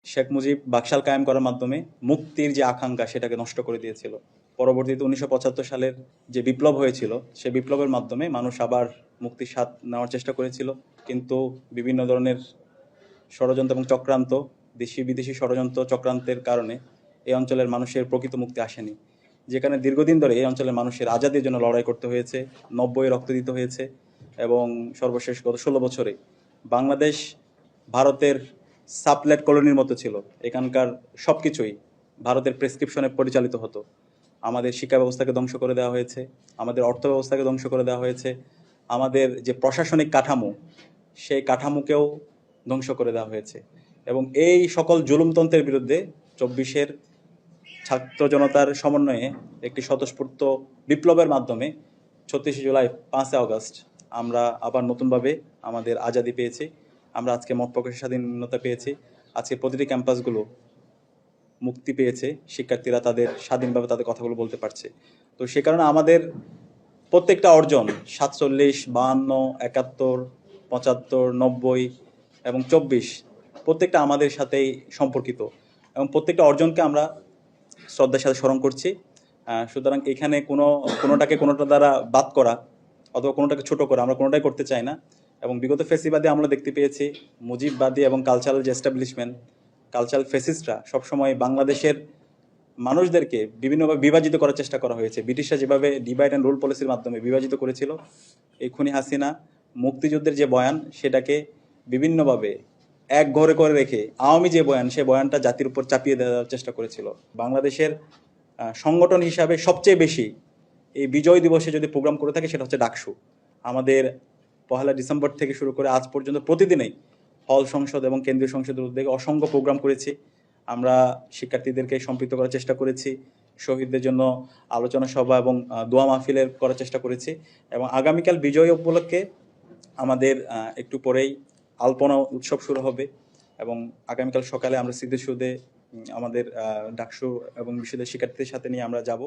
শেখ মুজিব বাকশাল কায়েম করার মাধ্যমে মুক্তির যে আকাঙ্ক্ষা সেটাকে নষ্ট করে দিয়েছিল। পরবর্তীতে ১৯৭৫ সালের যে বিপ্লব হয়েছিল, সে বিপ্লবের মাধ্যমে মানুষ আবার মুক্তির স্বাদ নেওয়ার চেষ্টা করেছিল। কিন্তু বিভিন্ন ধরনের ষড়যন্ত্র এবং চক্রান্ত, দেশি বিদেশি ষড়যন্ত্র চক্রান্তের কারণে এই অঞ্চলের মানুষের প্রকৃত মুক্তি আসেনি। যেখানে দীর্ঘদিন ধরে এই অঞ্চলের মানুষের আজাদির জন্য লড়াই করতে হয়েছে, ৯০-এ রক্ত দিতে হয়েছে এবং সর্বশেষ গত ১৬ বছরে বাংলাদেশ ভারতের সাবলেট কলোনির মতো ছিল। এখানকার সব কিছুই ভারতের প্রেসক্রিপশনে পরিচালিত হতো। আমাদের শিক্ষা ব্যবস্থাকে ধ্বংস করে দেওয়া হয়েছে, আমাদের অর্থ ব্যবস্থাকে ধ্বংস করে দেওয়া হয়েছে, আমাদের যে প্রশাসনিক কাঠামো সেই কাঠামোকেও ধ্বংস করে দেওয়া হয়েছে। এবং এই সকল জুলুমতন্ত্রের বিরুদ্ধে ২৪-এর ছাত্র জনতার সমন্বয়ে একটি স্বতঃস্ফূর্ত বিপ্লবের মাধ্যমে ৩৬শে জুলাই, ৫ই আগস্ট আমরা আবার নতুনভাবে আমাদের আজাদি পেয়েছি। আমরা আজকে মত প্রকাশের স্বাধীনতা পেয়েছি। আজকে প্রতিটি ক্যাম্পাসগুলো মুক্তি পেয়েছে, শিক্ষার্থীরা তাদের স্বাধীনভাবে তাদের কথাগুলো বলতে পারছে। তো সে কারণে আমাদের প্রত্যেকটা অর্জন ৪৭, ৫২, ৭১, ৭৫, ৯০ এবং ২৪ প্রত্যেকটা আমাদের সাথেই সম্পর্কিত এবং প্রত্যেকটা অর্জনকে আমরা শ্রদ্ধার সাথে স্মরণ করছি। সুতরাং এখানে কোনোটাকে কোনোটা দ্বারা বাদ করা অথবা কোনোটাকে ছোট করা আমরা কোনোটাই করতে চাই না। এবং বিগত ফেসিবাদে আমরা দেখতে পেয়েছি মুজিববাদী এবং কালচারাল যে এস্টাবলিশমেন্ট, কালচারাল ফেসিস্টরা সবসময় বাংলাদেশের মানুষদেরকে বিভিন্নভাবে বিভাজিত করার চেষ্টা করা হয়েছে। ব্রিটিশরা যেভাবে ডিভাইড অ্যান্ড রুল পলিসির মাধ্যমে বিভাজিত করেছিল, এই খুনি হাসিনা মুক্তিযুদ্ধের যে বয়ান সেটাকে বিভিন্নভাবে এক ঘরে করে রেখে আওয়ামী যে বয়ান, সে বয়ানটা জাতির উপর চাপিয়ে দেওয়ার চেষ্টা করেছিল। বাংলাদেশের সংগঠন হিসাবে সবচেয়ে বেশি এই বিজয় দিবসে যদি প্রোগ্রাম করে থাকে সেটা হচ্ছে ডাকসু। আমাদের ১লা ডিসেম্বর থেকে শুরু করে আজ পর্যন্ত প্রতিদিনই হল সংসদ এবং কেন্দ্রীয় সংসদের উদ্যোগে অসংখ্য প্রোগ্রাম করেছি। আমরা শিক্ষার্থীদেরকে সম্পৃক্ত করার চেষ্টা করেছি, শহীদদের জন্য আলোচনা সভা এবং দোয়া মাহফিলের করার চেষ্টা করেছি। এবং আগামীকাল বিজয় উপলক্ষে আমাদের একটু পরেই আলপনা উৎসব শুরু হবে এবং আগামীকাল সকালে আমরা স্মৃতিসৌধে আমাদের ডাকসু এবং বিশ্ববিদ্যালয়ের শিক্ষার্থীদের সাথে নিয়ে আমরা যাব।